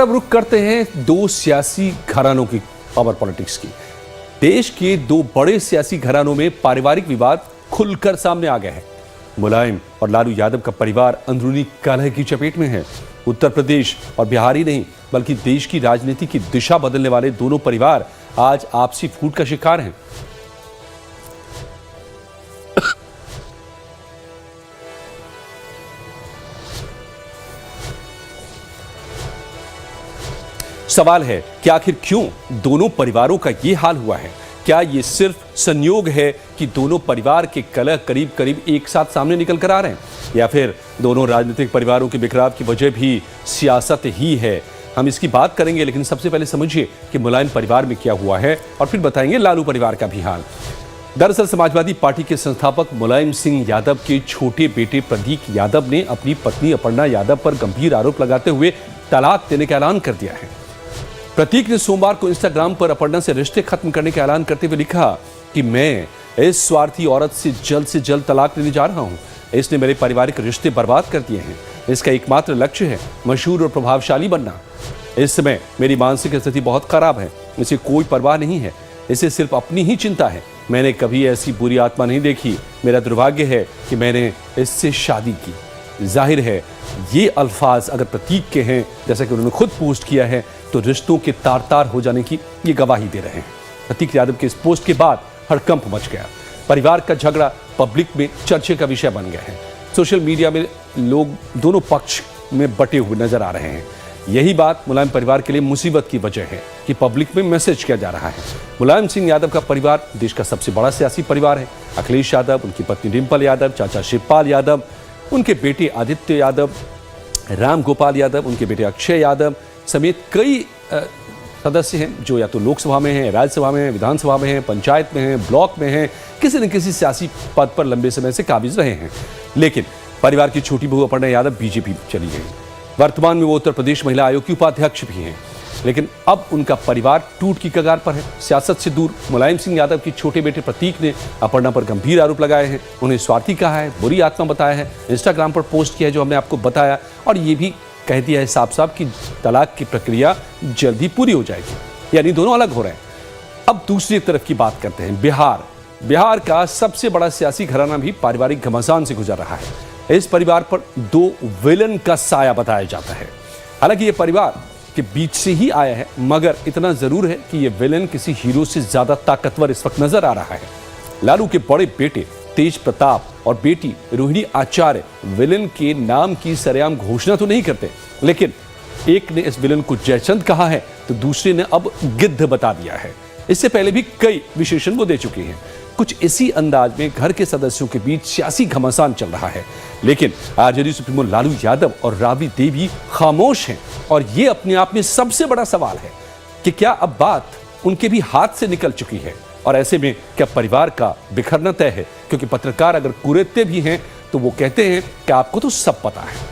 अब रुख करते हैं दो सियासी घरानों की पावर पॉलिटिक्स की। देश के दो बड़े सियासी घरानों में पारिवारिक विवाद खुलकर सामने आ गए हैं। मुलायम और लालू यादव का परिवार अंदरूनी कलह की चपेट में है। उत्तर प्रदेश और बिहार ही नहीं बल्कि देश की राजनीति की दिशा बदलने वाले दोनों परिवार आज आपसी फूट का शिकार हैं। सवाल है कि आखिर क्यों दोनों परिवारों का यह हाल हुआ है। क्या यह सिर्फ संयोग है कि दोनों परिवार के कलह करीब करीब एक साथ सामने निकल कर आ रहे हैं, या फिर दोनों राजनीतिक परिवारों के बिखराव की वजह भी सियासत ही है। हम इसकी बात करेंगे, लेकिन सबसे पहले समझिए कि मुलायम परिवार में क्या हुआ है और फिर बताएंगे लालू परिवार का भी हाल। दरअसल समाजवादी पार्टी के संस्थापक मुलायम सिंह यादव के छोटे बेटे प्रतीक यादव ने अपनी पत्नी अपर्णा यादव पर गंभीर आरोप लगाते हुए तलाक देने का ऐलान कर दिया है। प्रतीक ने सोमवार को इंस्टाग्राम पर अपर्णा से रिश्ते खत्म करने का ऐलान करते हुए लिखा कि मैं इस स्वार्थी औरत से जल्द तलाक लेने जा रहा हूं। इसने मेरे पारिवारिक रिश्ते बर्बाद कर दिए हैं। इसका एकमात्र लक्ष्य है मशहूर और प्रभावशाली बनना। इस समय मेरी मानसिक स्थिति बहुत खराब है। इसे कोई परवाह नहीं है। इसे सिर्फ अपनी ही चिंता है। मैंने कभी ऐसी बुरी आत्मा नहीं देखी। मेरा दुर्भाग्य है कि मैंने इससे शादी की। जाहिर है ये अल्फाज अगर प्रतीक के हैं, जैसा कि उन्होंने खुद पोस्ट किया है, तो रिश्तों के तार तार हो जाने की ये गवाही दे रहे हैं। प्रतीक यादव के इस पोस्ट के बाद हड़कंप मच गया। परिवार का झगड़ा पब्लिक में चर्चे का विषय बन गया है। सोशल मीडिया में लोग दोनों पक्ष में बटे हुए नजर आ रहे हैं। यही बात मुलायम परिवार के लिए मुसीबत की वजह है कि पब्लिक में मैसेज किया जा रहा है। मुलायम सिंह यादव का परिवार देश का सबसे बड़ा सियासी परिवार है। अखिलेश यादव, उनकी पत्नी डिंपल यादव, चाचा शिवपाल यादव, उनके बेटे आदित्य यादव, राम गोपाल यादव, उनके बेटे अक्षय यादव समेत कई सदस्य हैं जो या तो लोकसभा में हैं, राज्यसभा में हैं, विधानसभा में हैं, पंचायत में हैं, ब्लॉक में हैं, किसी न किसी सियासी पद पर लंबे समय से काबिज रहे हैं। लेकिन परिवार की छोटी बहू अपर्णा यादव बीजेपी चली गई। वर्तमान में वो उत्तर प्रदेश महिला आयोग की उपाध्यक्ष भी हैं। लेकिन अब उनका परिवार टूट की कगार पर है। सियासत से दूर मुलायम सिंह यादव के छोटे बेटे प्रतीक ने अपर्णा पर गंभीर आरोप लगाए हैं। उन्हें स्वार्थी कहा है, बुरी आत्मा बताया है, इंस्टाग्राम पर पोस्ट किया है जो हमने आपको बताया, और ये भी कह दिया है साफ साफ कि तलाक की प्रक्रिया जल्दी पूरी हो जाएगी। यानी दोनों अलग हो रहे हैं। अब दूसरी तरफ की बात करते हैं। बिहार का सबसे बड़ा सियासी घराना भी पारिवारिक घमासान से गुजर रहा है। इस परिवार पर दो विलन का साया बताया जाता है। हालांकि ये परिवार के बीच से ही आया है, मगर इतना जरूर है कि ये विलन किसी हीरो से ज्यादा ताकतवर इस वक्त नजर आ रहा है। लालू के बड़े बेटे तेज प्रताप और बेटी रोहिणी आचार्य विलन के नाम की सरेआम घोषणा तो नहीं करते, लेकिन एक ने इस विलन को जयचंद कहा है तो दूसरे ने अब गिद्ध बता दिया है। इससे पहले भी कई विशेषण वो दे चुके हैं। कुछ इसी अंदाज में घर के सदस्यों के बीच सियासी घमासान चल रहा है। लेकिन आरजेडी सुप्रीमो लालू यादव और राबड़ी देवी खामोश हैं, और ये अपने आप में सबसे बड़ा सवाल है कि क्या अब बात उनके भी हाथ से निकल चुकी है, और ऐसे में क्या परिवार का बिखरना तय है? क्योंकि पत्रकार अगर कुरेदते भी हैं तो वो कहते हैं कि आपको तो सब पता है।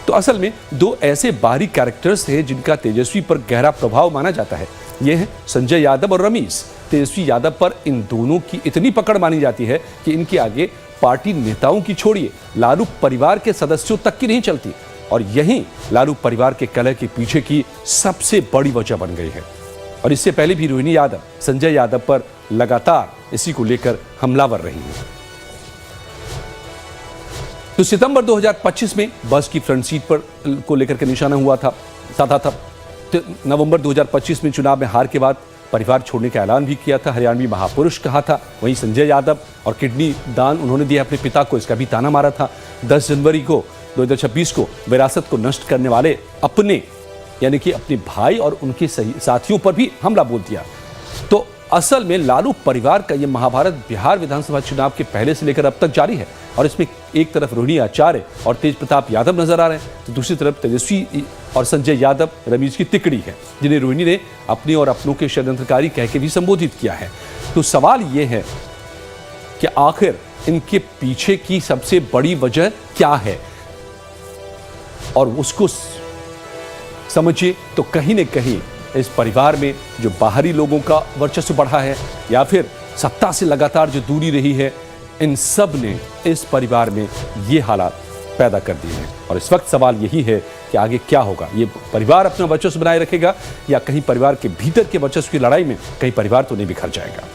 तो असल में दो ऐसे बाहरी कैरेक्टर्स हैं जिनका तेजस्वी पर गहरा प्रभाव माना जाता है। ये हैं संजय यादव और रमीश। तेजस्वी यादव पर इन दोनों की इतनी पकड़ मानी जाती है कि इनके आगे पार्टी नेताओं की छोड़िए लालू परिवार के सदस्यों तक की नहीं चलती, और यही लालू परिवार के कलह के पीछे की सबसे बड़ी वजह बन गई है। और इससे पहले भी रोहिणी यादव संजय यादव पर लगातार इसी को लेकर हमलावर रही है। तो सितंबर 2025 में बस की फ्रंट सीट पर को लेकर के निशाना हुआ था, साधा था। तो नवंबर 2025 में चुनाव में हार के बाद परिवार छोड़ने का ऐलान भी किया था। हरियाणवी महापुरुष कहा था। वहीं संजय यादव और किडनी दान उन्होंने दिया अपने पिता को, इसका भी ताना मारा था। 10 जनवरी को 2026 को विरासत को नष्ट करने वाले अपने यानी कि अपने भाई और उनके साथियों पर भी हमला बोल दिया। तो असल में लालू परिवार का यह महाभारत बिहार विधानसभा चुनाव के पहले से लेकर अब तक जारी है, और इसमें एक तरफ रोहिणी आचार्य और तेज प्रताप यादव नजर आ रहे हैं, तो दूसरी तरफ तेजस्वी और संजय यादव रमीज की तिकड़ी है, जिन्हें रोहिणी ने अपने और अपनों के षड्यंत्रकारी कह के भी संबोधित किया है। तो सवाल यह है कि आखिर इनके पीछे की सबसे बड़ी वजह क्या है, और उसको समझिए तो कहीं न कहीं इस परिवार में जो बाहरी लोगों का वर्चस्व बढ़ा है, या फिर सत्ता से लगातार जो दूरी रही है, इन सब ने इस परिवार में ये हालात पैदा कर दिए हैं। और इस वक्त सवाल यही है कि आगे क्या होगा। ये परिवार अपना वर्चस्व बनाए रखेगा या कहीं परिवार के भीतर के वर्चस्व की लड़ाई में कहीं परिवार तो नहीं बिखर जाएगा।